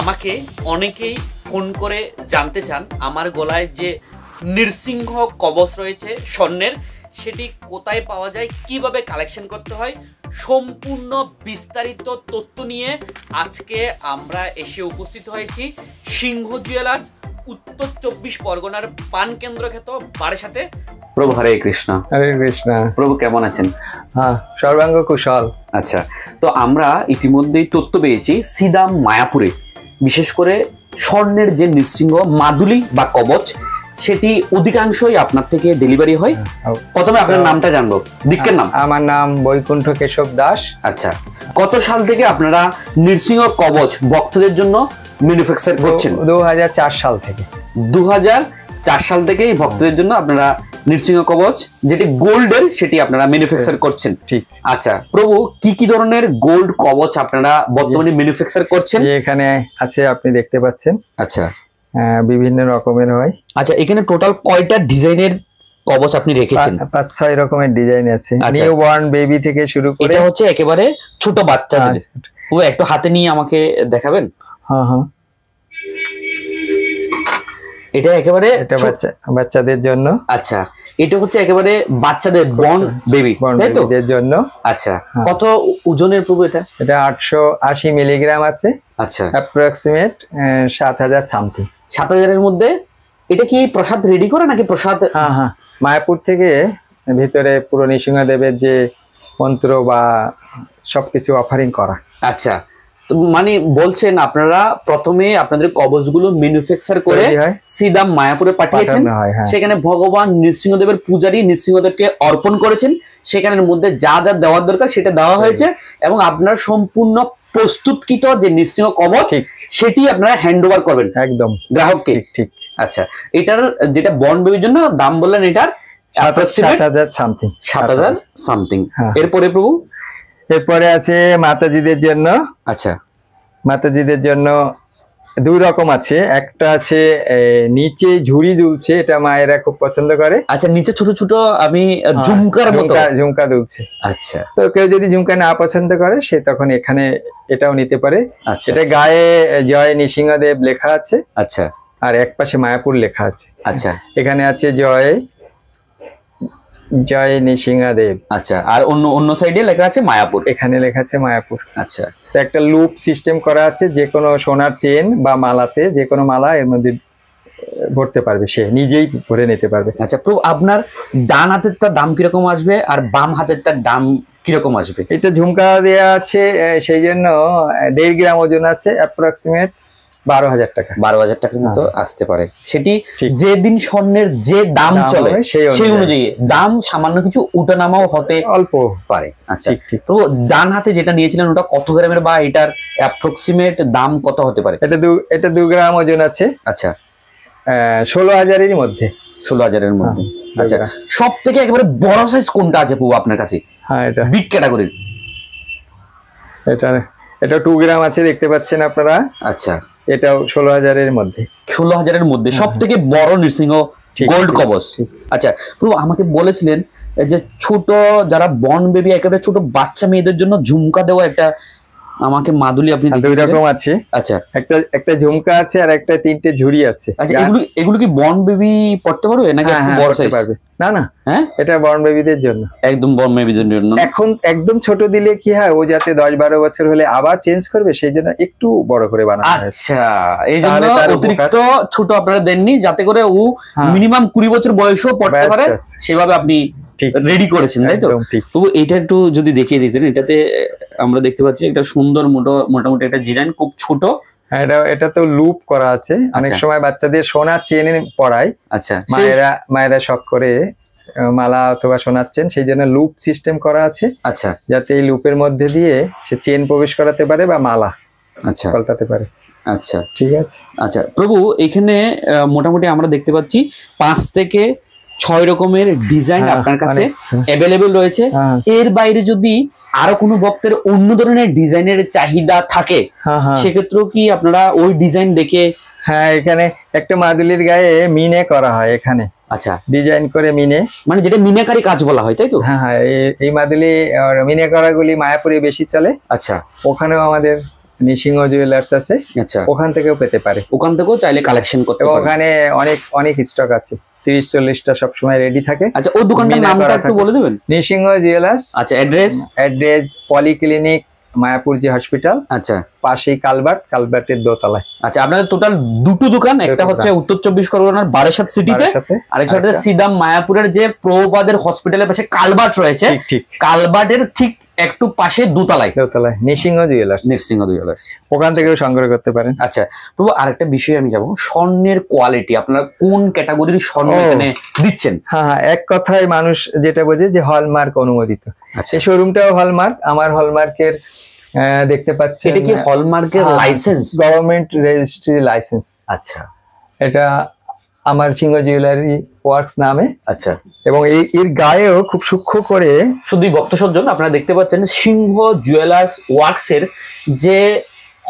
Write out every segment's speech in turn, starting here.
আমাকে অনেকেই ফোন করে জানতে চান আমার গলায় যে নৃসিংহ কবচ রয়েছে স্বর্ণের, সেটি কোথায় পাওয়া যায়, কিভাবে কালেকশন করতে হয়, সম্পূর্ণ বিস্তারিত তথ্য নিয়ে আজকে আমরা এসে উপস্থিত হয়েছি সিংহ জুয়েলার্স, উত্তর 24 পরগনার পান কেন্দ্র খ্যাত বারাসাতে। প্রভু হরে কৃষ্ণ। হরে কৃষ্ণ। প্রভু কেমন আছেন? হ্যাঁ, সর্বাঙ্গ কুশল। আচ্ছা, তো আমরা ইতিমধ্যেই তথ্য পেয়েছি সিদাম মায়াপুরে বিশেষ করে স্বর্ণের যে নৃসিংহ মাদুলি বা কবচ, সেটি অধিকাংশই আপনার থেকে ডেলিভারি হয়। প্রথমে আপনার নামটা জানবো, দিকের নাম। আমার নাম বৈকুণ্ঠ কেশব দাস। আচ্ছা, কত সাল থেকে আপনারা নৃসিংহ কবচ ভক্তদের জন্য ম্যানুফ্যাকচার করছেন? 2004 সাল থেকে। 2004 সাল থেকে এই ভক্তদের জন্য আপনারা নৃসিংহ কবচ যেটি গোল্ডের সেটি আপনারা ম্যানুফ্যাকচার করছেন। ঠিক। আচ্ছা প্রভু, কি কি ধরনের গোল্ড কবচ আপনারা বর্তমানে ম্যানুফ্যাকচার করছেন? এখানে আছে, আপনি দেখতে পাচ্ছেন। আচ্ছা, বিভিন্ন রকমের হয়। আচ্ছা, এখানে টোটাল কয়টা ডিজাইনের কবচ আপনি রেখেছেন? 5-6 রকমের ডিজাইন আছে। নিউ বর্ন বেবি থেকে শুরু করে, এটা হচ্ছে একেবারে ছোট বাচ্চাদের। ও একটু হাতে নিয়ে আমাকে দেখাবেন? হ্যাঁ হ্যাঁ, এটা একেবারে বাচ্চাদের জন্য। আচ্ছা, এটা হচ্ছে একেবারে বাচ্চাদের বর্ন বেবি, তাই তো? এর জন্য। আচ্ছা, কত ওজনের প্রভু এটা? এটা 880 মিলিগ্রাম আছে। আচ্ছা, অ্যাপ্রক্সিমেট 7000 সামথিং। 7000 এর মধ্যে। এটা কি প্রসাদ রেডি করে নাকি প্রসাদ? হ্যাঁ হ্যাঁ, মায়াপুর থেকে ভিতরে পুরো নৃসিংহদেবের যে মন্ত্র বা সবকিছু অফারিং করা। আচ্ছা, মানে বলছেন আপনারা প্রথমে আপনাদের কবচগুলো ম্যানুফ্যাকচার করে সিদাম মায়াপুরে পাঠিয়েছেন। সেখানে ভগবান নৃসিংহদেবের পূজারী নৃসিংহদেবকে অর্পণ করেছেন। সেখানের মধ্যে যা যা দেওয়ার দরকার সেটা দেওয়া হয়েছে এবং আপনারা সম্পূর্ণ প্রস্তুতকৃত যে নৃসিংহ কবচ সেটি আপনারা হ্যান্ড ওভার করবেন একদম গ্রাহককে। ঠিক। আচ্ছা, এটার যেটা বর্ন বেবির জন্য দাম বললেন, এটার 7000 সামথিং। 7000 সামথিং। এরপরে প্রভু? এরপরে আছে মাতাজিদের জন্য। আচ্ছা, মাতাজিদের জন্য 2 রকম আছে। একটা আছে নিচে ঝুড়ি দুলছে, এটা মায়েরা খুব পছন্দ করে। আচ্ছা, নিচে ছোট ছোট আমি ঝুমকার মতো ঝুমকা দুলছে। আচ্ছা, তো কেউ যদি ঝুমকা না পছন্দ করে সে তখন এখানে এটাও নিতে পারে। আচ্ছা, এটা গায়ে জয় নৃসিংহদেব লেখা আছে। আচ্ছা, আর এক পাশে মায়াপুর লেখা আছে। আচ্ছা, এখানে আছে জয় জয় নৃসিংহদেব। আচ্ছা, আর অন্য সাইডে লেখা আছে মায়াপুর। এখানে লেখা আছে মায়াপুর। আচ্ছা, একটা লুপ সিস্টেম করা আছে, যে কোনো সোনার চেন বা মালাতে যে কোনো মালা এর মধ্যে ভরতে পারবে, সে নিজেই ভরে নিতে পারবে। আচ্ছা প্রভু, আপনার ডান হাতের তার দাম কিরকম আসবে আর বাম হাতের তার দাম কিরকম আসবে? এটা ঝুমকা দেওয়া আছে, সেই জন্য 1.5 গ্রাম ওজন আছে, অ্যাপ্রক্সিমেট 12,000 টাকা। 12,000 টাকার মতো আসতে পারে। সেটি যেদিন স্বর্ণের যে দাম চলে সেই অনুযায়ী দাম সামান্য কিছু উঠানামাও হতে অল্প পারে। আচ্ছা, তো ডান হাতে যেটা নিয়েছিলেন ওটা কত গ্রামের বা এটার অ্যাপ্রক্সিমেট দাম কত হতে পারে? এটা 2 গ্রাম ওজন আছে। আচ্ছা, 16,000 এর মধ্যে। 16,000 এর মধ্যে। আচ্ছা, সব থেকে একেবারে বড় সাইজ কোনটা আছে প্রভু আপনার কাছে? হ্যাঁ, এটা বিগ ক্যাটাগরির। এটা 2 গ্রাম আছে, দেখতে পাচ্ছেন আপনারা। আচ্ছা, এটাও 16,000 এর মধ্যে। 16,000 এর মধ্যে সব থেকে বড় নৃসিংহ গোল্ড কবচ। আচ্ছা প্রভু, আমাকে বলেছিলেন যে ছোট যারা বর্ন বেবি একেবারে ছোট বাচ্চা মেয়েদের জন্য ঝুমকা দেওয়া একটা আমাকে মাদুলি আপনি 2 রকম আছে। আচ্ছা, একটা ঝুমকা আছে আর একটা 3টে ঝুড়ি আছে। আচ্ছা, এগুলো কি বর্ন বেবি পড়তে পারবে নাকি একটু বড় সাইজ পারবে? না না, হ্যাঁ, এটা বর্ন বেবিদের জন্য, একদম বর্ন বেবিদের জন্য। এখন একদম ছোট দিলে কি হয়, ও যাতে 10-12 বছর হলে আবার চেঞ্জ করবে, সেই জন্য একটু বড় করে বানানো হয়। আচ্ছা, এই জন্য অতিরিক্ত ছোট আপনারা দেননি, যাতে করে ও মিনিমাম 20 বছর বয়সও পড়তে পারে, সেভাবে আপনি রেডি করেছেন, তাই তো? তো এটা একটু যদি দেখিয়ে দিতেন। এটাতে আমরা দেখতে পাচ্ছি একটা সুন্দর মোটামুটি একটা ডিজাইন, খুব ছোট। এটা তো লুপ করা আছে। অনেক সময় বাচ্চাদের সোনার চেন পরায়। আচ্ছা, মায়েরা শখ করে মালা অথবা সোনার চেন, সেই জন্য লুপ সিস্টেম করা আছে। আচ্ছা, যাতে এই লুপের মধ্যে দিয়ে সে চেন প্রবেশ করাতে পারে বা মালা পাল্টাতে পারে। আচ্ছা, ঠিক আছে। আচ্ছা প্রভু, এখানে মোটামুটি আমরা দেখতে পাচ্ছি 5 থেকে 6 রকমের ডিজাইন আপনার কাছে অ্যাভেলেবেল রয়েছে। এর বাইরে যদি আরো কোনো ভক্তের অন্য ধরনের ডিজাইনের চাহিদা থাকে, সেক্ষেত্রেও কি আপনারা ওই ডিজাইন দেখে? হ্যাঁ, এখানে একটা মাদুলির গায়ে মিনে করা হয় এখানে। আচ্ছা, ডিজাইন করে মিনে, মানে যেটা মিনাকারি কাজ বলা হয়, তাই তো? হ্যাঁ হ্যাঁ, এই মাদুলি মিনে করাগুলি মায়াপুরে বেশি চলে। আচ্ছা, ওখানেও আমাদের নৃসিংহ জুয়েলার্স আছে, আচ্ছা, ওখান থেকেও পেতে পারে। ওখান থেকেও চাইলে কালেকশন করতে এবং পারেন। ওখানে অনেক অনেক স্টক আছে, 30-40টা সবসময় রেডি থাকে। আচ্ছা, ওই দোকানটার নামটা একটু বলে দেবেন? নৃসিংহ জুয়েলার্স। আচ্ছা, অ্যাড্রেস পলিক্লিনিক, মায়াপুর যে হসপিটাল, আচ্ছা, পাশেই কালভার্টের দোতলায়। আচ্ছা, আপনাদের টোটাল দুটো দোকান, একটা হচ্ছে উত্তর 24 পরগনার বারাসাত সিটিতে, আরেকটা হচ্ছে সিদাম মায়াপুরের যে প্রভুপাদের হসপিটালের পাশে কালভার্ট রয়েছে, ঠিক কালভার্টের ঠিক একটু পাশে দোতলায় নৃসিংহ জুয়েলার্স। নৃসিংহ জুয়েলার্স, ওখান থেকেও সংগ্রহ করতে পারেন। আচ্ছা প্রভু, আরেকটা বিষয় আমি যাবো, স্বর্ণের কোয়ালিটি আপনারা কোন ক্যাটাগরির স্বর্ণ এখানে দিচ্ছেন? হ্যাঁ, এক কথায় মানুষ যেটা বোঝে যে হলমার্ক অনুমোদিত। আচ্ছা, এই শোরুমটাও হলমার্ক, আমার হলমার্কের দেখতে পাচ্ছেন। এটা কি হলমার্কের লাইসেন্স? Government registry licence. আচ্ছা, এটা আমার সিংহ জুয়েলারি ওয়ার্কস নামে। আচ্ছা, এবং এর গায়েও খুব সূক্ষ্ম করে, শুধুই ভক্ত সজ্জন আপনারা দেখতে পাচ্ছেন সিংহ জুয়েলার্স ওয়ার্কস এর যে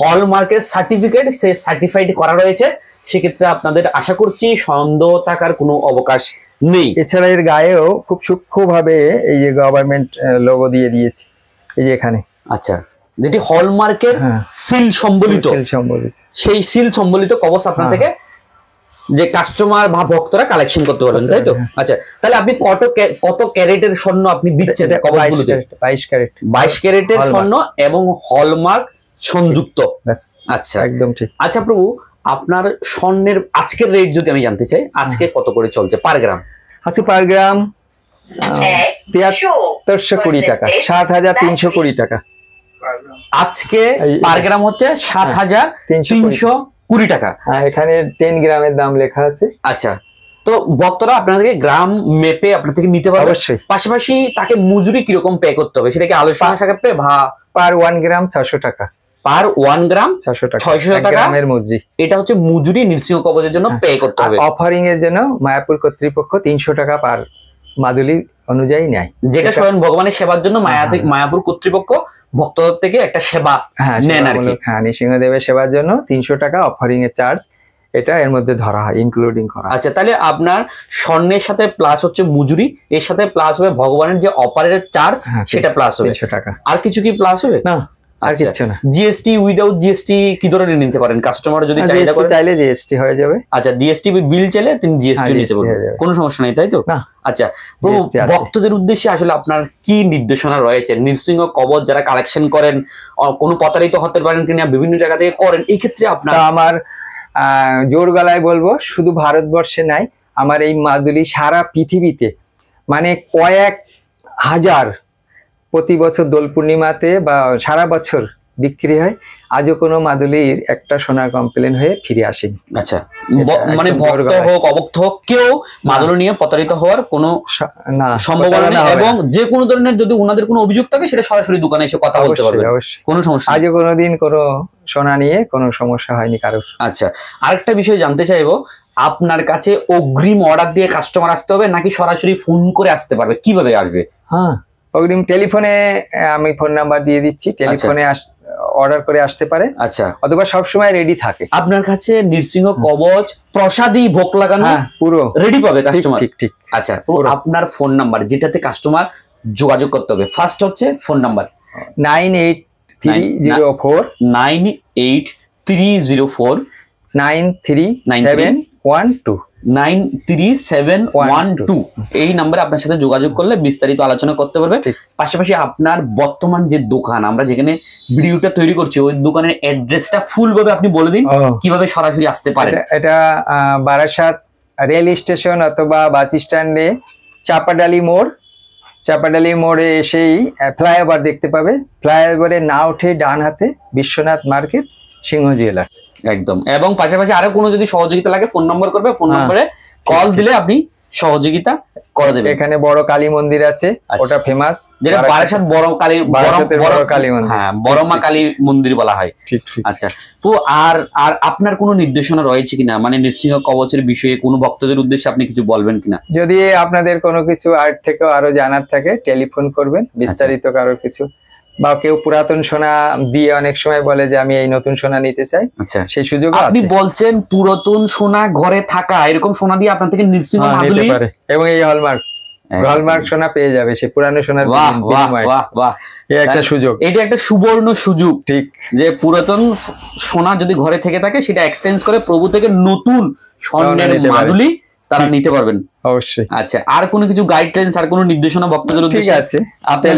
হলমার্কের সার্টিফিকেট, সে সার্টিফাইড করা রয়েছে। সেক্ষেত্রে আপনাদের আশা করছি সন্দেহ থাকার কোনো অবকাশ নেই। এছাড়া এর গায়েও খুব সূক্ষ্মভাবে এই যে গভর্নমেন্ট লোগো দিয়ে দিয়েছে, এই যে এখানে। আচ্ছা, যেটি হলমার্কের সিল সম্বলিত, সেই সিল সম্বলিত কবচ আপনার থেকে যে কাস্টমার বা ভক্তরা কালেকশন করতে পারবেন, তাই তো? আচ্ছা, তাহলে আপনি কত ক্যারেটের স্বর্ণ আপনি দিচ্ছেন কবচগুলোতে? 22 ক্যারেট। 22 ক্যারেটের স্বর্ণ এবং হলমার্ক সংযুক্ত। আচ্ছা, একদম ঠিক। আচ্ছা প্রভু, আপনার স্বর্ণের আজকের রেট যদি আমি জানতে চাই, আজকে কত করে চলছে পার গ্রাম? আজকে পার গ্রাম 7320 টাকা, 7320 টাকা। আজকে পার গ্রাম হচ্ছে 7320 টাকা। এখানে 10 গ্রামের দাম লেখা আছে। আচ্ছা, তো ভক্তরা আপনাদেরকে গ্রাম মেপে আপনার থেকে নিতে পারবে। অবশ্যই। পাশাপাশি তাকে মজুরি কিরকম পে করতে হবে সেটা কি আলোচনা সাপেক্ষে? পার 1 গ্রাম 600 টাকা। পার 1 গ্রাম 600 টাকা গ্রামের মজুরি। এটা হচ্ছে মজুরি নৃসিংহ কবচের জন্য পে করতে হবে। অফারিং এর জন্য মায়াপুর কর্তৃপক্ষ 300 টাকা পার মাদুলি অনুযায়ী নেয়, যেটা স্বয়ং ভগবানের সেবার জন্য মায়াপুর কর্তৃপক্ষ ভক্তদের থেকে একটা সেবা নেন আর কি। হ্যাঁ, নৃসিংহদেবের সেবার জন্য 300 টাকা অফারিং এর চার্জ, এটা এর মধ্যে ধরা হয়, ইনক্লুডিং করা। আচ্ছা, তাহলে আপনার স্বর্ণের সাথে প্লাস হচ্ছে মজুরি, এর সাথে প্লাস হবে ভগবানের যে অপারেটর চার্জ, সেটা প্লাস হবে 300 টাকা। আর কিছু কি প্লাস হবে? না, আর কিছু না। জিএসটি উইদাউট জিএসটি কি ধরনের নিতে পারেন কাস্টমার যদি চাইলে? চাইলে জিএসটি হয়ে যাবে। আচ্ছা, জিএসটি বিল চাইলে তিনি জিএসটি নিতে পারবেন, কোনো সমস্যা নেই, তাই তো? না। আচ্ছা প্রভু, ভক্তদের উদ্দেশ্যে আসলে আপনার কি নির্দেশনা রয়েছে? নৃসিংহ কবচ যারা কালেকশন করেন, কোনো প্রতারিত হতে পারেন কিনা, বিভিন্ন জায়গা থেকে করেন, এই ক্ষেত্রে আপনার আমার জোর গলায় বলবো, শুধু ভারতবর্ষে নাই, আমার এই মাদুলি সারা পৃথিবীতে মানে কয়েক হাজার প্রতি বছর দোল পূর্ণিমাতে বা সারা বছর বিক্রি হয়। আজও কোনো মাদুলির একটা সোনার কমপ্লেন হয়ে ফিরে আসেনি। আচ্ছা, মানে ভক্ত হোক অভক্ত হোক কেউ মাদুলি নিয়ে প্রতারিত হওয়ার কোনো সম্ভাবনা নেই। এবং যে কোনো ধরনের যদি ওনাদের কোনো অভিযোগ থাকে সেটা সরাসরি দোকানে এসে কথা বলতে পারবে, কোনো সমস্যা। আজও কোনোদিন কোনো সোনা নিয়ে কোনো সমস্যা হয়নি কারোর। আচ্ছা, আরেকটা বিষয় জানতে চাইবো, আপনার কাছে অগ্রিম অর্ডার দিয়ে কাস্টমার আসতে হবে নাকি সরাসরি ফোন করে আসতে পারবে? কিভাবে আসবে? হ্যাঁ, অগ্রিম টেলিফোনে আমি ফোন নাম্বার দিয়ে দিচ্ছি, টেলিফোনে অর্ডার করে আসতে পারে। আচ্ছা, অথবা সবসময় রেডি থাকে। আপনার কাছে নৃসিংহ কবচ প্রসাদী ভোগ লাগানো পুরো রেডি পাবে কাস্টমার? ঠিক। আচ্ছা, আপনার ফোন নাম্বার যেটাতে কাস্টমার যোগাযোগ করতে হবে, ফার্স্ট হচ্ছে ফোন নাম্বার 98304 93712 93712। এই নাম্বারে আপনার সাথে যোগাযোগ করলে বিস্তারিত আলোচনা করতে পারবে। পাশাপাশি আপনার বর্তমান যে দোকান আমরা যেখানে ভিডিওটা তৈরি করছি, ওই দোকানের অ্যাড্রেসটা ফুল ভাবে আপনি বলে দিন, কিভাবে সরাসরি আসতে পারে। এটা বারাসাত রেল স্টেশন অথবা বাস স্ট্যান্ডে চাপাডালি মোড়ে এসেই ফ্লাইওভার দেখতে পাবে। ফ্লাইওভারে না উঠে ডান হাতে বিশ্বনাথ মার্কেট, সিংহ জুয়েলার্স একদম। এবং পাশাপাশি আরো কোনো যদি সহযোগিতা লাগে ফোন নম্বর করবে, ফোন নম্বরে কল দিলে আপনি সহযোগিতা করে দেবে। এখানে বড় কালী মন্দির আছে, ওটা ফেমাস, যেটা বারাসাত বড় কালী মন্দির, হ্যাঁ, বড় মা কালী মন্দির বলা হয়। আচ্ছা, তো আর আপনার কোনো নির্দেশনা রয়েছে কিনা, মানে নৃসিংহ কবচের বিষয়ে কোনো ভক্তদের উদ্দেশ্যে আপনি কিছু বলবেন কিনা? যদি আপনাদের কোনো কিছু আর থেকে আরো জানার থাকে টেলিফোন করবেন, বিস্তারিত কারো কিছু, বা কেউ পুরাতন সোনা দিয়ে অনেক সময় বলে যে আমি এই নতুন সোনা নিতে চাই। আচ্ছা, সেই সুযোগ আপনি বলছেন পুরাতন সোনা ঘরে থাকা, এরকম সোনা দিয়ে আপনার থেকে নৃসিংহ মাদুলি এবং এই হলমার্ক হলমার্ক সোনা পেয়ে যাবে, সে পুরানো সোনার বাহ বাহ বিনিময়ে। বাহ বাহ, এই একটা সুযোগ, এটা একটা সুবর্ণ সুযোগ, ঠিক। যে পুরাতন সোনা যদি ঘরে থেকে থাকে সেটা এক্সচেঞ্জ করে প্রভু থেকে নতুন স্বর্ণের নিতে পারে। মাদুলি তারা নিতে পারবেন। অবশ্যই। আচ্ছা, আর কোনো কিছু গাইডলাইন্স, আর কোনো নির্দেশনা ভক্তদের ঠিক উদ্দেশ্যে? আছে, আপনার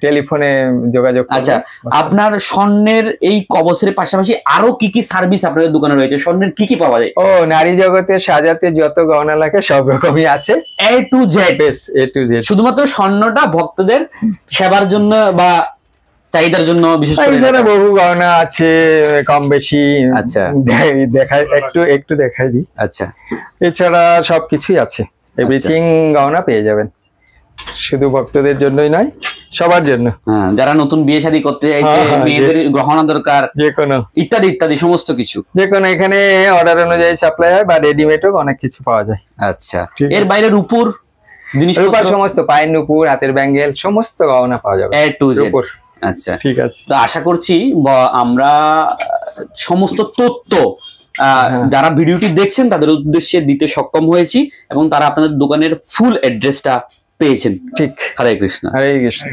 টেলিফোনে যোগাযোগ করবো। আচ্ছা, আপনার স্বর্ণের এই কবচের পাশাপাশি আরো কি কি সার্ভিস আপনাদের দোকানে রয়েছে? স্বর্ণের কি কি পাওয়া যায়? ও, নারী জগতে সাজাতে যত গহনা লাগে সব রকমই আছে, A to Z। A to Z। শুধুমাত্র স্বর্ণটা ভক্তদের সেবার জন্য বা চাহিদার জন্য বিশেষ করে এছাড়া বহু গহনা আছে কম বেশি। আচ্ছা। দেখাই একটু দেখাই দিই। আচ্ছা, এছাড়া সবকিছুই আছে, এভরিথিং গহনা পেয়ে যাবেন, শুধু ভক্তদের জন্যই নয়, সবার জন্য। হ্যাঁ, যারা নতুন বিয়ে শাদী করতে চাইছে, মেয়েদের গহনা দরকার, যে কোনো ইত্যাদি ইত্যাদি সমস্ত কিছু, যে কোনো এখানে অর্ডার অনুযায়ী সাপ্লাই হয়, বা রেডিমেডও অনেক কিছু পাওয়া যায়। আচ্ছা, ঠিক আছে। এর বাইরে রূপোর জিনিসপত্র, সমস্ত পায়ের নুপুর, হাতের ব্যাঙ্গেল, সমস্ত গহনা পাওয়া যাবে। A to Z। রূপোর। আচ্ছা, ঠিক আছে। তো আশা করছি আমরা সমস্ত তথ্য যারা ভিডিওটি দেখছেন তাদের উদ্দেশ্যে দিতে সক্ষম হয়েছি, এবং তারা আপনাদের দোকানের ফুল অ্যাড্রেসটা পেয়েছেন। ঠিক। হরে কৃষ্ণ। হরে কৃষ্ণ।